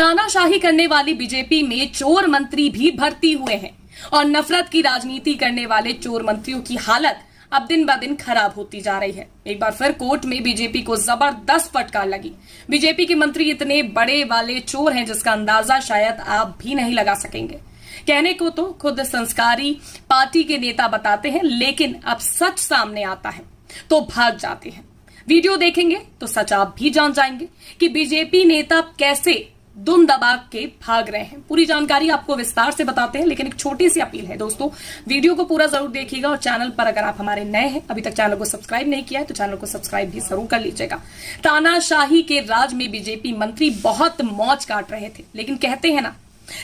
तानाशाही करने वाली बीजेपी में चोर मंत्री भी भर्ती हुए हैं और नफरत की राजनीति करने वाले चोर मंत्रियों की हालत अब दिन ब दिन खराब होती जा रही है। एक बार फिर कोर्ट में बीजेपी को जबरदस्त फटकार लगी। बीजेपी के मंत्री इतने बड़े वाले चोर हैं जिसका अंदाजा शायद आप भी नहीं लगा सकेंगे। कहने को तो खुद संस्कारी पार्टी के नेता बताते हैं, लेकिन अब सच सामने आता है तो भाग जाते हैं। वीडियो देखेंगे तो सच आप भी जान जाएंगे कि बीजेपी नेता कैसे दुम दबा के भाग रहे हैं। पूरी जानकारी आपको विस्तार से बताते हैं, लेकिन एक छोटी सी अपील है दोस्तों, वीडियो को पूरा जरूर देखिएगा और चैनल पर अगर आप हमारे नए हैं, अभी तक चैनल को सब्सक्राइब नहीं किया है तो चैनल को सब्सक्राइब भी जरूर कर लीजिएगा। तानाशाही के राज में बीजेपी मंत्री बहुत मौज काट रहे थे, लेकिन कहते हैं ना,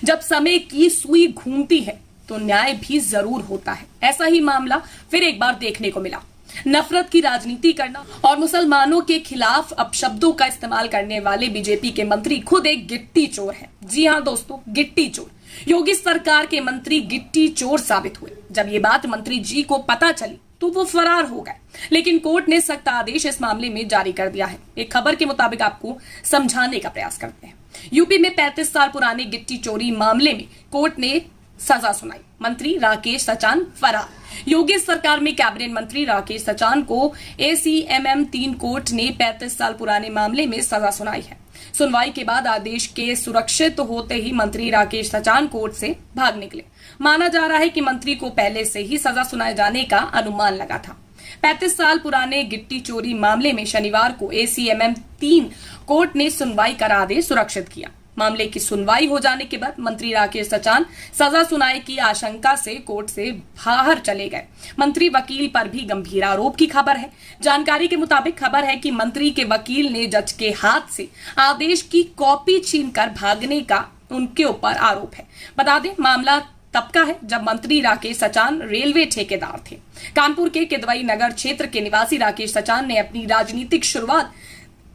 जब समय की सुई घूमती है तो न्याय भी जरूर होता है। ऐसा ही मामला फिर एक बार देखने को मिला। नफरत की राजनीति करना और मुसलमानों के खिलाफ अपशब्दों का इस्तेमाल करने वाले बीजेपी के मंत्री खुद एक गिट्टी चोर हैं। जी हां दोस्तों, गिट्टी चोर। योगी सरकार के मंत्री गिट्टी चोर साबित हुए। जब ये बात मंत्री जी को पता चली तो वो फरार हो गए, लेकिन कोर्ट ने सख्त आदेश इस मामले में जारी कर दिया है। एक खबर के मुताबिक आपको समझाने का प्रयास करते हैं। यूपी में 35 साल पुराने गिट्टी चोरी मामले में कोर्ट ने सजा सुनाई। मंत्री राकेश सचान फरार। योगी सरकार में कैबिनेट मंत्री राकेश सचान को ACMM 3 कोर्ट ने 35 साल पुराने मामले में सजा सुनाई है। सुनवाई के बाद आदेश के सुरक्षित होते ही मंत्री राकेश सचान कोर्ट से भाग निकले। माना जा रहा है कि मंत्री को पहले से ही सजा सुनाए जाने का अनुमान लगा था। 35 साल पुराने गिट्टी चोरी मामले में शनिवार को ACMM 3 कोर्ट ने सुनवाई कर आदेश सुरक्षित किया। मामले की सुनवाई हो जाने के बाद मंत्री राकेश सचान सजा सुनाए की आशंका से कोर्ट से बाहर चले गए। मंत्री वकील पर भी गंभीर आरोप की खबर है। जानकारी के मुताबिक खबर है कि मंत्री के वकील ने जज के हाथ से आदेश की कॉपी छीनकर भागने का उनके ऊपर आरोप है। बता दें, मामला तब का है जब मंत्री राकेश सचान रेलवे ठेकेदार थे। कानपुर के किदवई नगर क्षेत्र के निवासी राकेश सचान ने अपनी राजनीतिक शुरुआत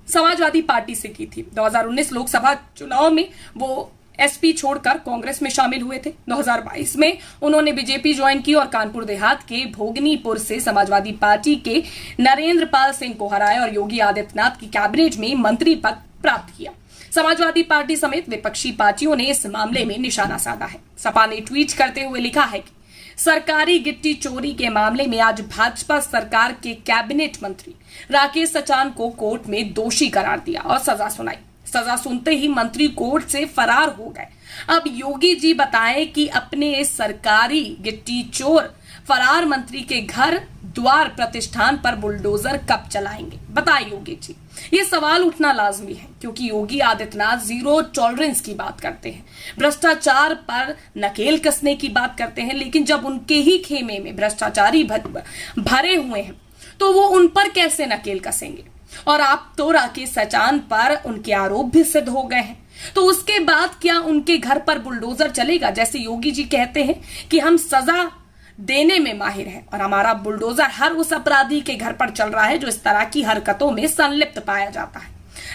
समाजवादी पार्टी से की थी। 2019 लोकसभा चुनाव में वो SP छोड़कर कांग्रेस में शामिल हुए थे। 2022 में उन्होंने बीजेपी ज्वाइन की और कानपुर देहात के भोगनीपुर से समाजवादी पार्टी के नरेंद्र पाल सिंह को हराया और योगी आदित्यनाथ की कैबिनेट में मंत्री पद प्राप्त किया। समाजवादी पार्टी समेत विपक्षी पार्टियों ने इस मामले में निशाना साधा है। सपा ने ट्वीट करते हुए लिखा है कि सरकारी गिट्टी चोरी के मामले में आज भाजपा सरकार के कैबिनेट मंत्री राकेश सचान को कोर्ट में दोषी करार दिया और सजा सुनाई। सजा सुनते ही मंत्री कोर्ट से फरार हो गए। अब योगी जी बताएं कि अपने सरकारी गिट्टी चोर फरार मंत्री के घर द्वार प्रतिष्ठान पर बुलडोजर कब चलाएंगे? बताएं योगी जी। ये सवाल उठना लाजमी है, क्योंकि योगी आदित्यनाथ जीरो टॉलरेंस की बात करते हैं, भ्रष्टाचार पर नकेल कसने की बात करते हैं, लेकिन जब उनके ही खेमे में भ्रष्टाचारी भरे हुए हैं तो वो उन पर कैसे नकेल कसेंगे? और आप तो राकेश सचान पर उनके आरोप भी सिद्ध हो गए हैं, तो उसके बाद क्या उनके घर पर बुलडोजर चलेगा? जैसे योगी जी कहते हैं कि हम सजा देने में माहिर है और हमारा बुलडोजर हर उस अपराधी के घर पर चल रहा है जो इस तरह की हरकतों में संलिप्त पाया जाता है।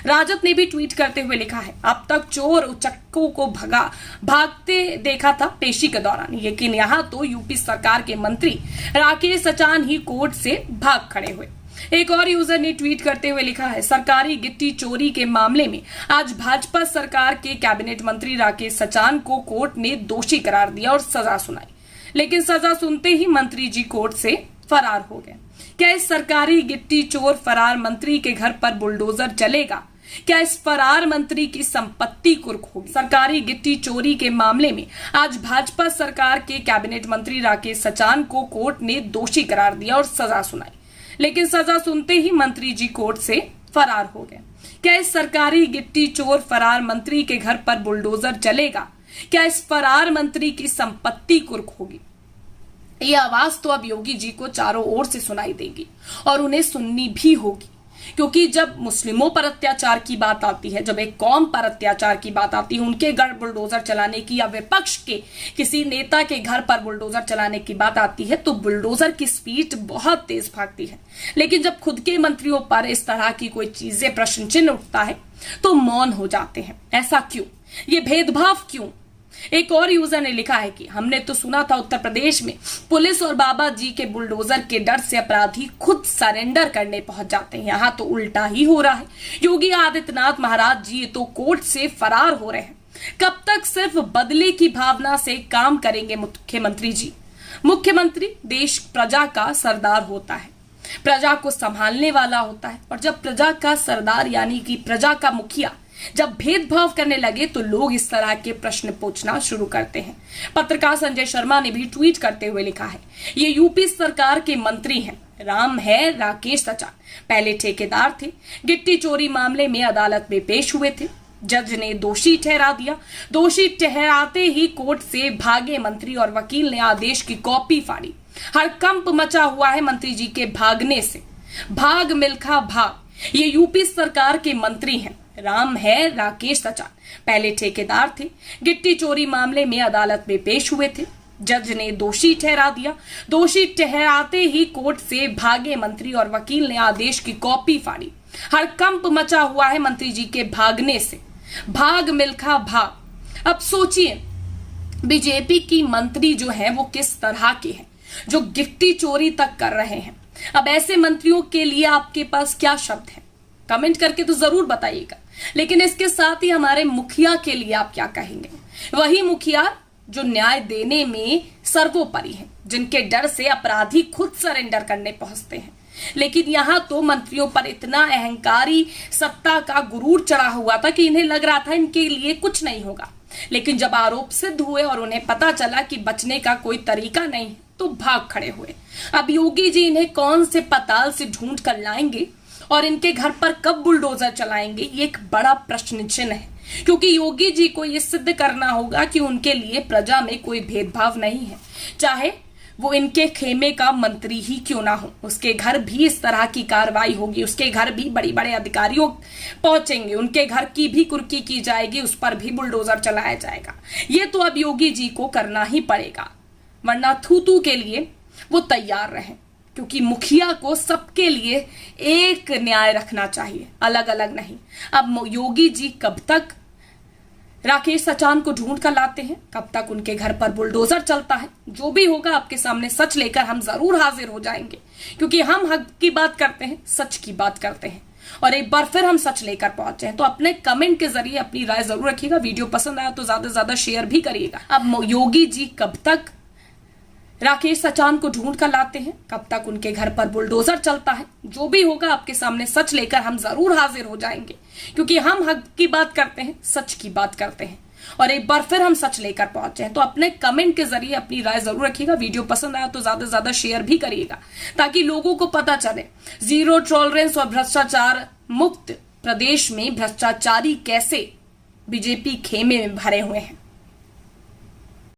राजद ने भी ट्वीट करते हुए लिखा है, अब तक चोर उचक्कों को भागते देखा था पेशी के दौरान, लेकिन यहाँ तो यूपी सरकार के मंत्री राकेश सचान ही कोर्ट से भाग खड़े हुए। एक और यूजर ने ट्वीट करते हुए लिखा है, सरकारी गिट्टी चोरी के मामले में आज भाजपा सरकार के कैबिनेट मंत्री राकेश सचान को कोर्ट ने दोषी करार दिया और सजा सुनाई, लेकिन सजा सुनते ही मंत्री जी कोर्ट से फरार हो गए। क्या इस सरकारी गिट्टी चोर फरार मंत्री के घर पर बुलडोजर चलेगा? क्या इस फरार मंत्री की संपत्ति कुर्क होगी? सरकारी गिट्टी चोरी के मामले में आज भाजपा सरकार के कैबिनेट मंत्री राकेश सचान को कोर्ट ने दोषी करार दिया और सजा सुनाई, लेकिन सजा सुनते ही मंत्री जी कोर्ट से फरार हो गए। क्या इस सरकारी गिट्टी चोर फरार मंत्री के घर पर बुलडोजर चलेगा? क्या इस फरार मंत्री की संपत्ति कुर्क होगी? ये आवाज तो अब योगी जी को चारों ओर से सुनाई देगी और उन्हें सुननी भी होगी, क्योंकि जब मुस्लिमों पर अत्याचार की बात आती है, जब एक कौम पर अत्याचार की बात आती है, उनके घर बुलडोजर चलाने की या विपक्ष के किसी नेता के घर पर बुलडोजर चलाने की बात आती है, तो बुलडोजर की स्पीड बहुत तेज भागती है। लेकिन जब खुद के मंत्रियों पर इस तरह की कोई चीजें प्रश्न चिन्ह उठता है तो मौन हो जाते हैं। ऐसा क्यों? ये भेदभाव क्यों? एक और यूजर ने लिखा है कि हमने तो सुना था उत्तर प्रदेश में पुलिस और बाबा जी के बुलडोजर के डर से अपराधी खुद सरेंडर करने पहुंच जाते हैं, यहाँ तो उल्टा ही हो रहा है। योगी आदित्यनाथ महाराज जी तो कोर्ट से फरार हो रहे हैं। कब तक सिर्फ बदले की भावना से काम करेंगे मुख्यमंत्री जी? मुख्यमंत्री देश प्रजा का सरदार होता है, प्रजा को संभालने वाला होता है। और जब प्रजा का सरदार यानी कि प्रजा का मुखिया जब भेदभाव करने लगे तो लोग इस तरह के प्रश्न पूछना शुरू करते हैं। पत्रकार संजय शर्मा ने भी ट्वीट करते हुए लिखा है, ये यूपी सरकार के मंत्री हैं, राम है राकेश सचान, पहले ठेकेदार थे, गिट्टी चोरी मामले में अदालत में पेश हुए थे, जज ने दोषी ठहरा दिया, दोषी ठहराते ही कोर्ट से भागे मंत्री और वकील ने आदेश की कॉपी फाड़ी। हड़कंप मचा हुआ है मंत्री जी के भागने से, भाग मिल्खा भाग। ये यूपी सरकार के मंत्री हैं, राम है राकेश सचान, पहले ठेकेदार थे, गिट्टी चोरी मामले में अदालत में पेश हुए थे, जज ने दोषी ठहरा दिया, दोषी ठहराते ही कोर्ट से भागे मंत्री और वकील ने आदेश की कॉपी फाड़ी। हड़कंप मचा हुआ है मंत्री जी के भागने से, भाग मिल्खा भाग। अब सोचिए बीजेपी की मंत्री जो है वो किस तरह के हैं, जो गिट्टी चोरी तक कर रहे हैं। अब ऐसे मंत्रियों के लिए आपके पास क्या शब्द है? कमेंट करके तो जरूर बताइएगा। लेकिन इसके साथ ही हमारे मुखिया के लिए आप क्या कहेंगे? वही मुखिया जो न्याय देने में सर्वोपरि है, जिनके डर से अपराधी खुद सरेंडर करने पहुंचते हैं। लेकिन यहां तो मंत्रियों पर इतना अहंकारी सत्ता का गुरूर चढ़ा हुआ था कि इन्हें लग रहा था इनके लिए कुछ नहीं होगा। लेकिन जब आरोप सिद्ध हुए और उन्हें पता चला कि बचने का कोई तरीका नहीं तो भाग खड़े हुए। अब योगी जी इन्हें कौन से पाताल से ढूंढ कर लाएंगे और इनके घर पर कब बुलडोजर चलाएंगे, ये एक बड़ा प्रश्न चिन्ह है। क्योंकि योगी जी को यह सिद्ध करना होगा कि उनके लिए प्रजा में कोई भेदभाव नहीं है, चाहे वो इनके खेमे का मंत्री ही क्यों ना हो। उसके घर भी इस तरह की कार्रवाई होगी, उसके घर भी बड़े बड़े अधिकारियों पहुंचेंगे, उनके घर की भी कुर्की की जाएगी, उस पर भी बुलडोजर चलाया जाएगा। ये तो अब योगी जी को करना ही पड़ेगा, वरना थू के लिए वो तैयार रहे। क्योंकि मुखिया को सबके लिए एक न्याय रखना चाहिए, अलग अलग नहीं। अब योगी जी कब तक राकेश सचान को ढूंढ कर लाते हैं, कब तक उनके घर पर बुलडोजर चलता है, जो भी होगा आपके सामने सच लेकर हम जरूर हाजिर हो जाएंगे। क्योंकि हम हक की बात करते हैं, सच की बात करते हैं, और एक बार फिर हम सच लेकर पहुंचे हैं। तो अपने कमेंट के जरिए अपनी राय जरूर रखिएगा। वीडियो पसंद आया तो ज्यादा से ज्यादा शेयर भी करिएगा। अब योगी जी कब तक राकेश सचान को ढूंढ कर लाते हैं, कब तक उनके घर पर बुलडोजर चलता है, जो भी होगा आपके सामने सच लेकर हम जरूर हाजिर हो जाएंगे। क्योंकि हम हक की बात करते हैं, सच की बात करते हैं, और एक बार फिर हम सच लेकर पहुंचे हैं। तो अपने कमेंट के जरिए अपनी राय जरूर रखिएगा। वीडियो पसंद आया तो ज्यादा से ज्यादा शेयर भी करिएगा, ताकि लोगों को पता चले जीरो टॉलरेंस और भ्रष्टाचार मुक्त प्रदेश में भ्रष्टाचारी कैसे बीजेपी खेमे में भरे हुए हैं।